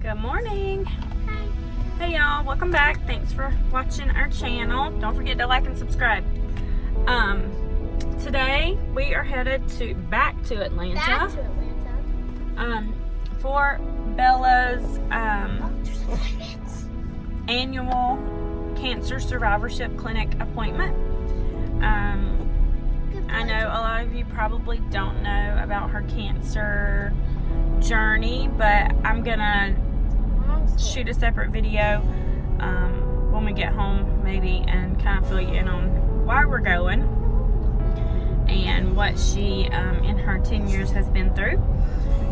Good morning. Hi. Hey y'all, welcome back. Thanks for watching our channel. Don't forget to like and subscribe. Today we are headed back to Atlanta. For Bella's annual cancer survivorship clinic appointment. I know a lot of you probably don't know about her cancer journey, but I'm gonna shoot a separate video when we get home maybe and kind of fill you in on why we're going and what she in her 10 years has been through.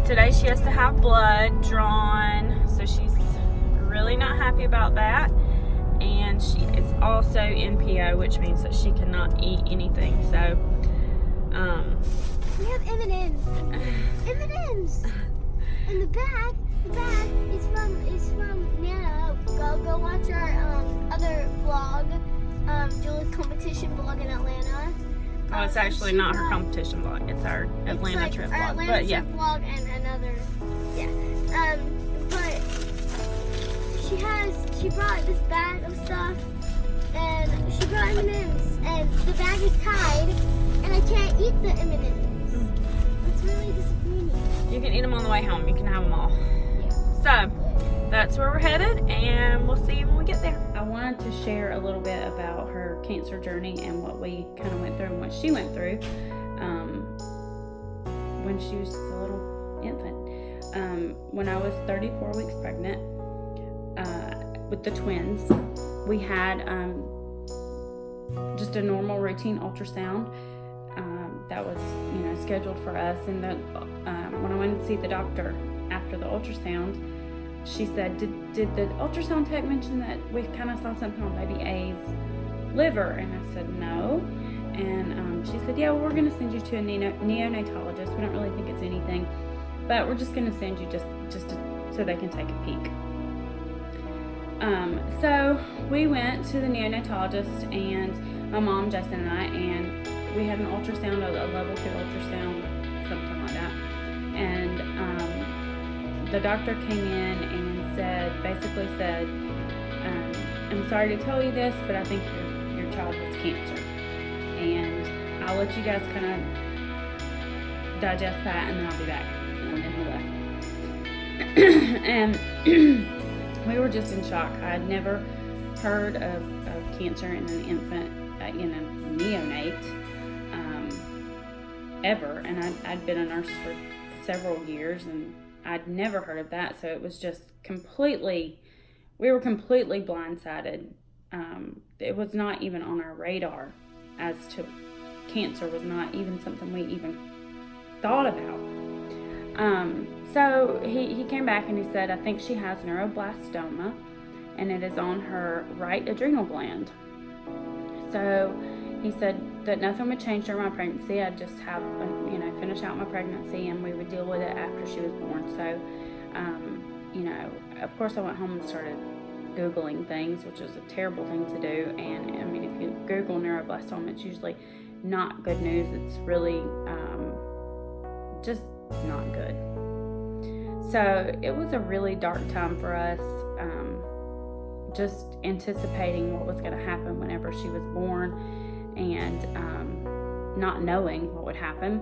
Today she has to have blood drawn, so she's really not happy about that, and she is also NPO, which means that she cannot eat anything. So we have M&Ms. M&Ms. And the bag is from Nana. Go watch our other vlog, Julie's competition vlog in Atlanta. Oh, it's actually not her competition vlog. It's our Atlanta trip vlog. Atlanta But yeah. trip vlog and another, but she brought this bag of stuff, and she brought M&Ms, and the bag is tied, and I can't eat the M&Ms. That's really disappointing. You can eat them on the way home. You can have them all. Yeah. So, that's where we're headed, and we'll see you when we get there. I wanted to share a little bit about her cancer journey and what we kind of went through and what she went through when she was a little infant. When I was 34 weeks pregnant with the twins, we had just a normal routine ultrasound that was, scheduled for us. And when I went to see the doctor after the ultrasound, she said, did the ultrasound tech mention that we kind of saw something on baby A's liver? And I said, no. And she said, yeah, well, we're going to send you to a neonatologist. We don't really think it's anything, but we're just going to send you just so they can take a peek. So we went to the neonatologist, and my mom, Jason, and I, and we had an ultrasound, a level 2 ultrasound, something like that. And the doctor came in and basically said, I'm sorry to tell you this, but I think your child has cancer. And I'll let you guys kind of digest that, and then I'll be back. And then he left. And we were just in shock. I had never heard of cancer in an infant, in a neonate, ever. And I'd been a nurse for several years, and I'd never heard of that. So it was just we were completely blindsided. It was not even on our radar as to cancer was not even something we even thought about. So he came back and he said, I think she has neuroblastoma, and it is on her right adrenal gland. So he said that nothing would change during my pregnancy. I'd just have, finish out my pregnancy, and we would deal with it after she was born. So, of course I went home and started Googling things, which is a terrible thing to do. And I mean, if you Google neuroblastoma, it's usually not good news. It's really just not good. So it was a really dark time for us, just anticipating what was going to happen whenever she was born, and not knowing what would happen.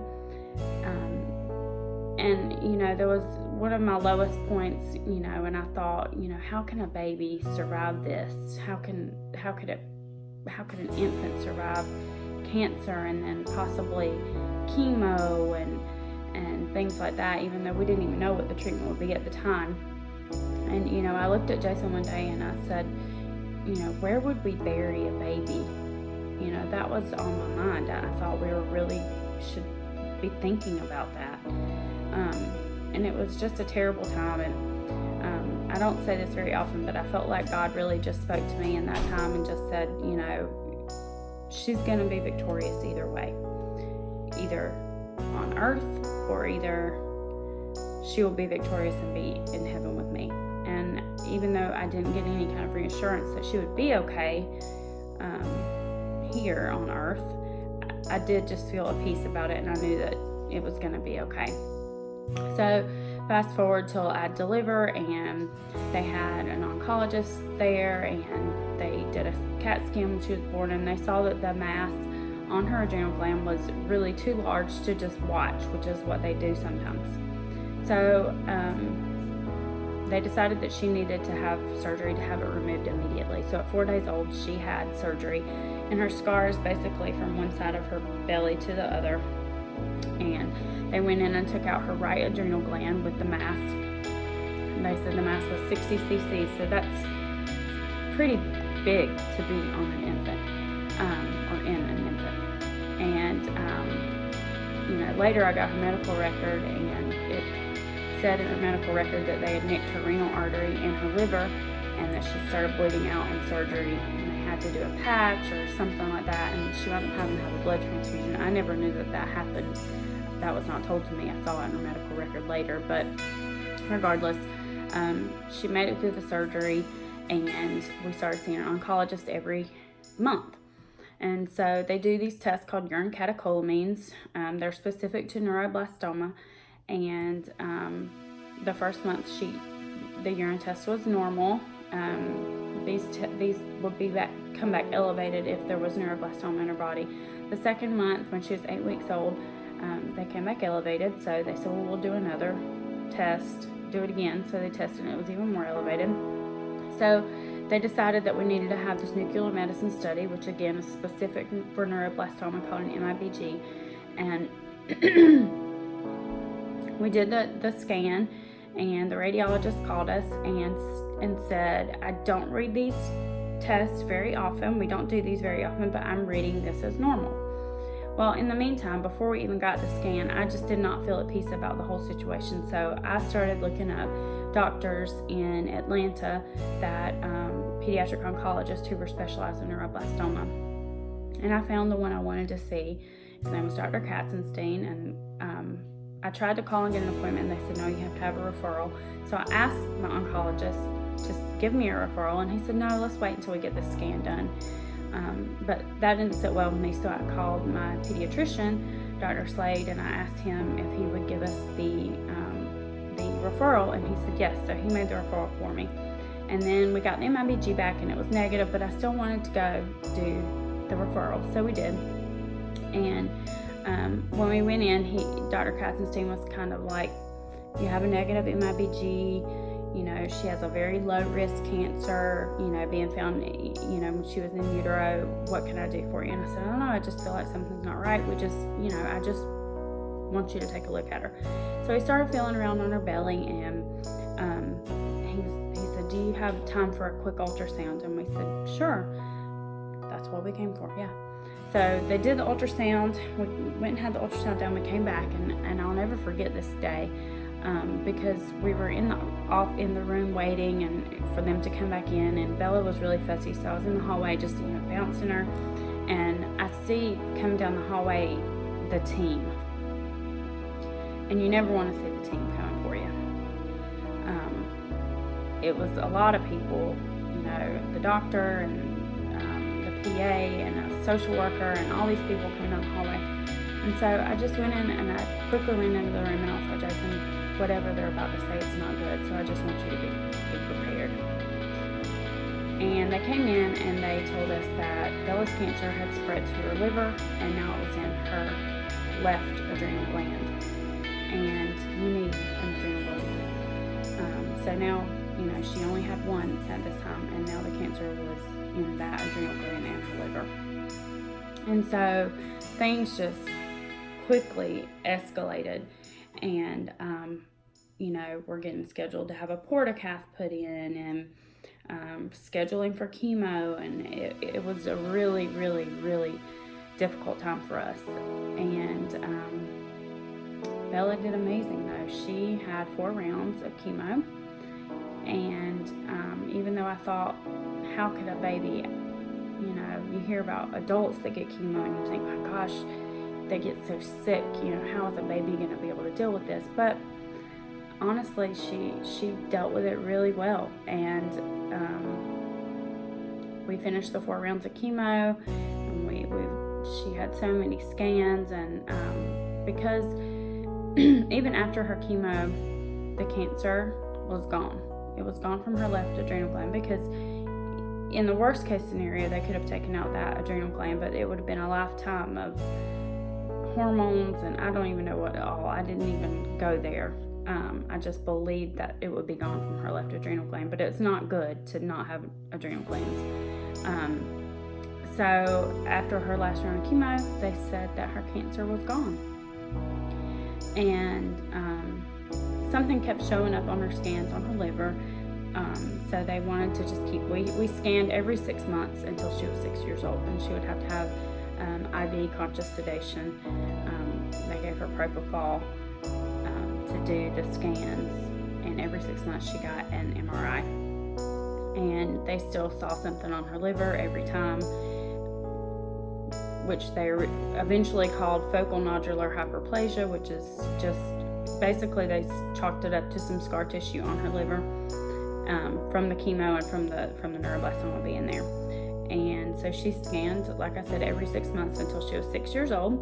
And there was one of my lowest points, and I thought, how can a baby survive this? How could an infant survive cancer, and then possibly chemo and things like that, even though we didn't even know what the treatment would be at the time. And I looked at Jason one day and I said, where would we bury a baby? That was on my mind. I thought we should be thinking about that. And it was just a terrible time. And I don't say this very often, but I felt like God really just spoke to me in that time and just said, she's going to be victorious either way, either on earth, or either she will be victorious and be in heaven with me. And even though I didn't get any kind of reassurance that she would be okay here on earth, I did just feel a peace about it, and I knew that it was going to be okay. So fast forward till I deliver, and they had an oncologist there, and they did a CAT scan when she was born, and they saw that the mass on her adrenal gland was really too large to just watch, which is what they do sometimes. So they decided that she needed to have surgery to have it removed immediately. So at 4 days old, she had surgery, and her scar is basically from one side of her belly to the other. And they went in and took out her right adrenal gland with the mass. And they said the mass was 60 cc, so that's pretty big to be on an infant, or in an infant. And later I got her medical record, and it said in her medical record that they had nicked her renal artery and her liver, and that she started bleeding out in surgery, and they had to do a patch or something like that, and she wasn't having to have a blood transfusion. I never knew that happened. That was not told to me. I saw it in her medical record later, but regardless, she made it through the surgery, and we started seeing an oncologist every month. And so they do these tests called urine catecholamines. They're specific to neuroblastoma, and the first month the urine test was normal. These would come back elevated if there was neuroblastoma in her body. The second month, when she was 8 weeks old, they came back elevated, so they said, well, we'll do another test, do it again. So they tested, and it was even more elevated. So they decided that we needed to have this nuclear medicine study, which again is specific for neuroblastoma, called an MIBG. And we did the scan, and the radiologist called us and said, I don't read these tests very often. We don't do these very often, but I'm reading this as normal. Well, in the meantime, before we even got the scan, I just did not feel at peace about the whole situation. So I started looking up doctors in Atlanta, that pediatric oncologists who were specialized in neuroblastoma. And I found the one I wanted to see. His name was Dr. Katzenstein, and I tried to call and get an appointment, and they said, no, you have to have a referral. So I asked my oncologist to give me a referral, and he said, no, let's wait until we get this scan done. But that didn't sit well with me, so I called my pediatrician, Dr. Slade, and I asked him if he would give us the referral, and he said yes. So he made the referral for me. And then we got the MIBG back, and it was negative, but I still wanted to go do the referral, so we did. And when we went in, Dr. Katzenstein was kind of like, you have a negative MIBG, she has a very low risk cancer, being found, when she was in utero. What can I do for you? And I said, I don't know, I just feel like something's not right. I just want you to take a look at her. So he started feeling around on her belly, and he said, do you have time for a quick ultrasound? And we said, sure. That's what we came for, yeah. So they did the ultrasound. We went and had the ultrasound done. We came back, and I'll never forget this day, because we were off in the room waiting and for them to come back in, and Bella was really fussy, so I was in the hallway just bouncing her, and I see coming down the hallway the team, and you never want to see the team coming for you. It was a lot of people, the doctor and the PA and a social worker and all these people coming down the hallway. And so I just went in, and I quickly went into the room, and I was like, Jason, whatever they're about to say, it's not good, so I just want you to be prepared. And they came in, and they told us that Bella's cancer had spread to her liver, and now it was in her left adrenal gland, and you need an adrenal gland. So now, she only had one at this time, and now the cancer was in that adrenal gland and her liver. And so things just quickly escalated, and we're getting scheduled to have a portacath put in, and scheduling for chemo, and it was a really, really, really difficult time for us. And Bella did amazing, though. She had 4 rounds of chemo, and even though I thought, how could a baby, you hear about adults that get chemo, and you think, my gosh, they get so sick, how is a baby going to be able to deal with this? But honestly, she dealt with it really well, and we finished the 4 rounds of chemo, and she had so many scans, and because even after her chemo, the cancer was gone. It was gone from her left adrenal gland, because in the worst case scenario, they could have taken out that adrenal gland, but it would have been a lifetime of hormones, and I don't even know what all. I didn't even go there. I just believed that it would be gone from her left adrenal gland, but it's not good to not have adrenal glands. So after her last round of chemo, they said that her cancer was gone. And something kept showing up on her scans on her liver. So they wanted to just keep, we scanned every 6 months until she was 6 years old, and she would have to have IV conscious sedation. They gave her propofol to do the scans, and every 6 months she got an MRI. And they still saw something on her liver every time, which they eventually called focal nodular hyperplasia, which is just basically they chalked it up to some scar tissue on her liver from the chemo and from the neuroblastoma being there. And so she scanned, like I said, every 6 months until she was 6 years old.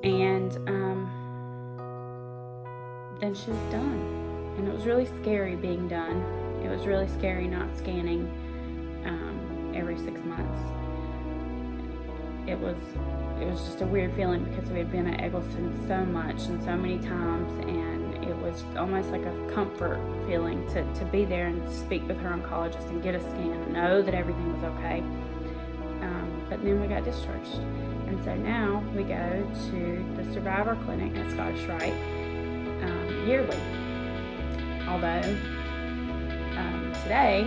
And then she was done. And it was really scary being done. It was really scary not scanning every 6 months. It was just a weird feeling, because we had been at Eggleston so much and so many times, and it was almost like a comfort feeling to be there and speak with her oncologist and get a scan and know that everything was okay. But then we got discharged, and so now we go to the Survivor Clinic at Scottish Rite yearly. Although today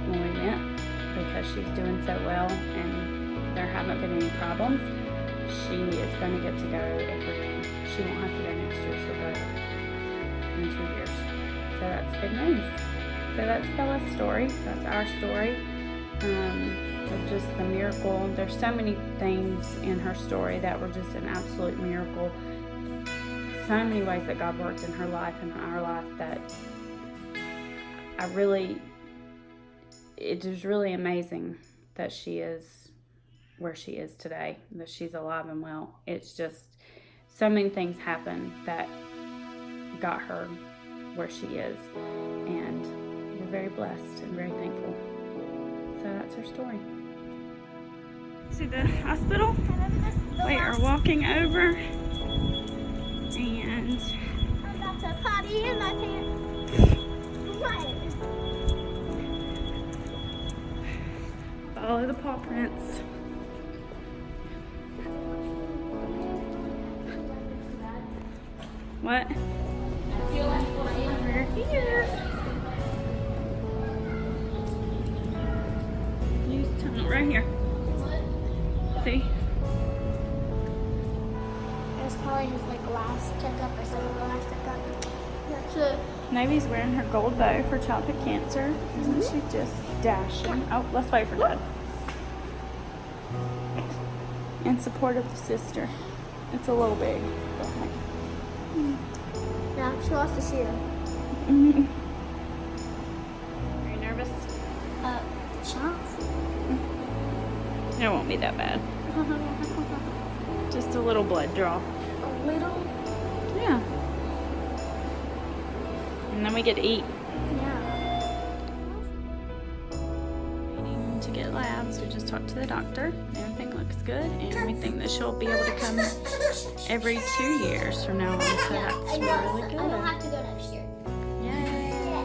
when we went, because she's doing so well and there haven't been any problems, she is going to get to go every, she won't have to go next year, she'll go in 2 years. So that's good news. So that's Bella's story, that's our story, of just the miracle. There's so many things in her story that were just an absolute miracle. So many ways that God worked in her life and in our life that it is really amazing that she is where she is today, that she's alive and well. It's just so many things happened that got her where she is, and we're very blessed and very thankful. So that's her story. See the hospital? We are walking over, and I'm about to potty in my pants. Right. Follow the paw prints. What? I feel like We're here. Use tunnel right here. See? It's probably just like last checkup or something. Last checkup. That's it. Navy's wearing her gold bow for childhood cancer. Isn't she just dashing? Oh, let's wait for Dad. In support of the sister. It's a little big. But Yeah, she lost the shoe. Are you nervous? Chance. It won't be that bad. Just a little blood draw. A little? Yeah. And then we get to eat. Yeah. Waiting to get labs. We just talked to the doctor. Everything looks good, and we think that she'll be able to come every 2 years from now on. So Yeah, that's I know. really good. I don't have to go next year. Yay!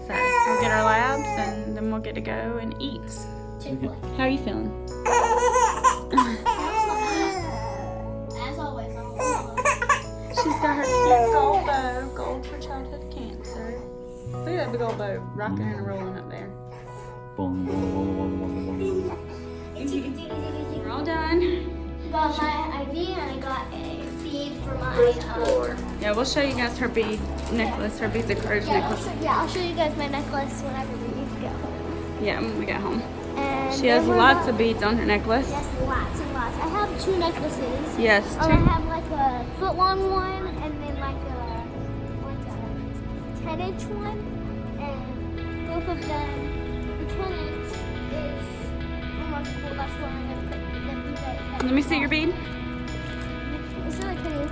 So we'll get our labs, and then we'll get to go and eat. Chick-fil-A. How are you feeling? As always. She's got her cute gold bow, gold for childhood cancer. Look at that big old bow rocking and rolling up there. Boom, boom, boom, boom, boom, boom, boom. We're all done. Got my IV and I got a bead for my Yeah, we'll show you guys her bead necklace, her beads of courage necklace. I'll show you guys my necklace whenever we need to get home. Yeah, when we get home. And She has then we're lots gonna- of beads on her necklace. Yes, lots and lots. I have 2 necklaces. Yes, I two. have like a foot-long one and then like a 10-inch one. And both of them, the 10-inch is almost cool. That's the one I'm going to put them. Let me see your bead. It's really pretty.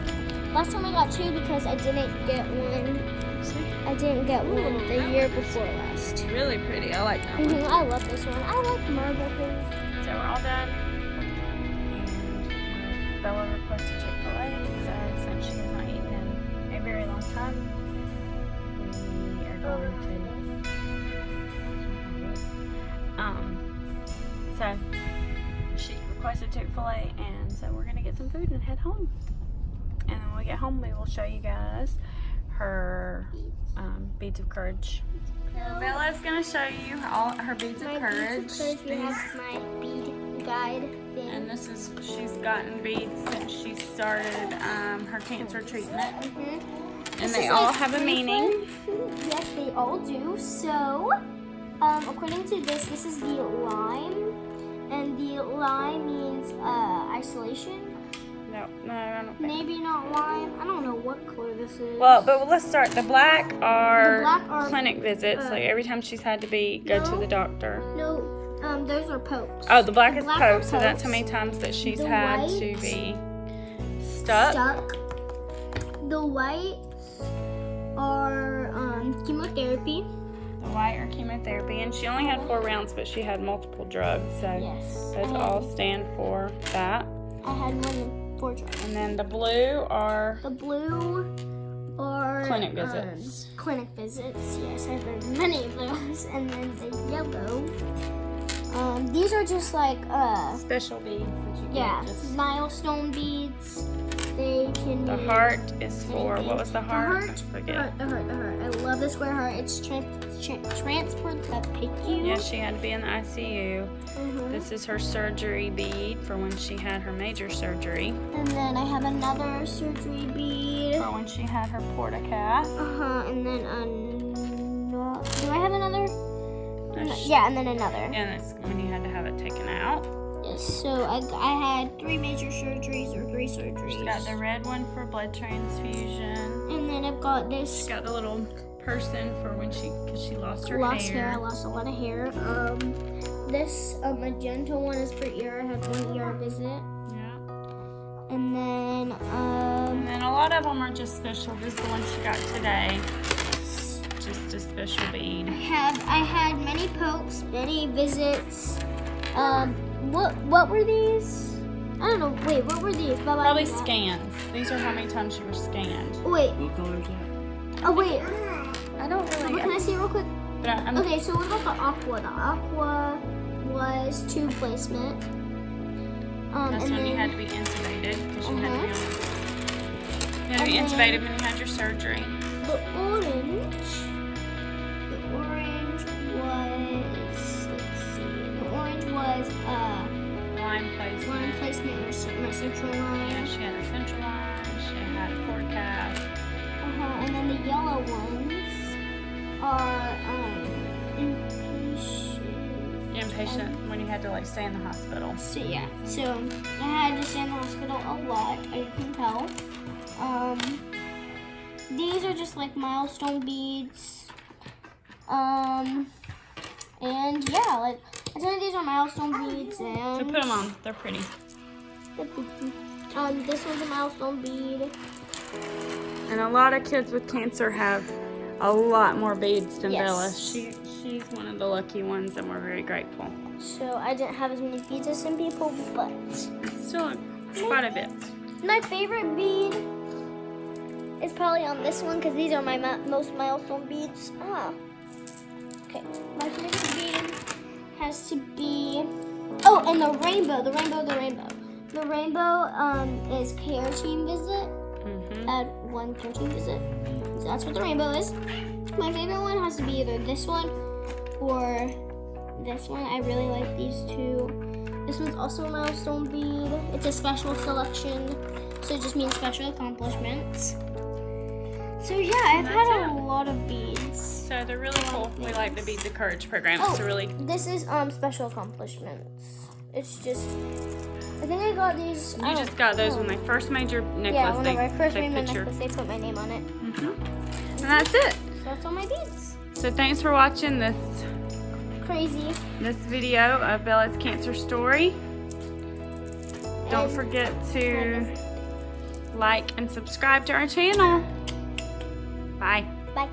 Last time I got 2 because I didn't get one. I didn't get one the year before last. Really pretty. I like that one. I love this one. I like marble things. So we're all done. And Bella requested Chick-fil-A. So since she has not eaten in a very long time, we are going to. So she requested Chick-fil-A, and so we're gonna get some food and head home. And then when we get home, we will show you guys her beads of courage. So Bella's gonna show you all her beads of courage. Beads of courage. We have my bead guide thing. And this is, she's gotten beads since she started her cancer treatment. And they all have a meaning. Yes, they all do. So, according to this is the lime. And the lime means isolation. No, I don't think. Maybe not lime. I don't know what color this is. Well, but let's start. The black are clinic visits. Like every time she's had to go to the doctor. No, those are pokes. Oh, the black is pokes. So that's how many times that she's had to be stuck. The whites are chemotherapy. The white are chemotherapy, and she only had 4 rounds, but she had multiple drugs. So those all stand for that. I had more than 4 drugs. And then the blue are clinic visits. Clinic visits, yes, I've heard many of those. And then the yellow, these are just like special beads that you get. Just milestone beads. They can. The heart is for what was the heart? I forget. The heart. I love the square heart. It's transport the PICU. Yeah, she had to be in the ICU. This is her surgery bead for when she had her major surgery. And then I have another surgery bead for when she had her portacath. And then do I have another? Yeah, and then another. And that's when you had to have it taken out. Yes, so I had 3 major surgeries or 3 surgeries. She's got the red one for blood transfusion. And then I've got this. She's got the little person for when because she lost her hair. I lost a lot of hair. This magenta one is for ear. I had 1 ER visit. Yeah. And then a lot of them are just special. This is the one she got today. Just a special bead. I had many pokes, many visits. What were these? I don't know. Wait, what were these? Probably scans. These are how many times you were scanned. Wait. What color is that? Oh wait. I don't really. Can I see real quick? Okay, so what about the aqua? The aqua was tube placement. That's when you had to be intubated because you had to be intubated when you had your surgery. The orange was, line placement or my central line. Yeah, she had a central line, she had a portacath. And then the yellow ones are inpatient when you had to stay in the hospital. So yeah, so I had to stay in the hospital a lot, as you can tell. These are just like milestone beads. And yeah, I think these are milestone beads, and So put them on, they're pretty. This one's a milestone bead. And a lot of kids with cancer have a lot more beads than Bella. She's one of the lucky ones, and we're very grateful. So I didn't have as many beads as some people, but Still quite a bit. My favorite bead is probably on this one because these are my most milestone beads. Okay, my favorite bead has to be, and the rainbow. The rainbow is care team visit. At 1 care team visit. So that's what the rainbow is. My favorite one has to be either this one or this one. I really like these 2. This one's also a milestone bead. It's a special selection, so it just means special accomplishments. So yeah, I've had a lot of beads. So they're really cool. We like the Beads of Courage program. It's really. This is special accomplishments. It's just, I think I got these. You just got those when they first made your necklace. Yeah, whenever I first made my necklace, they put my name on it. And that's it. So that's all my beads. So thanks for watching this video of Bella's cancer story. Don't forget to like, and subscribe to our channel. Bye. Bye.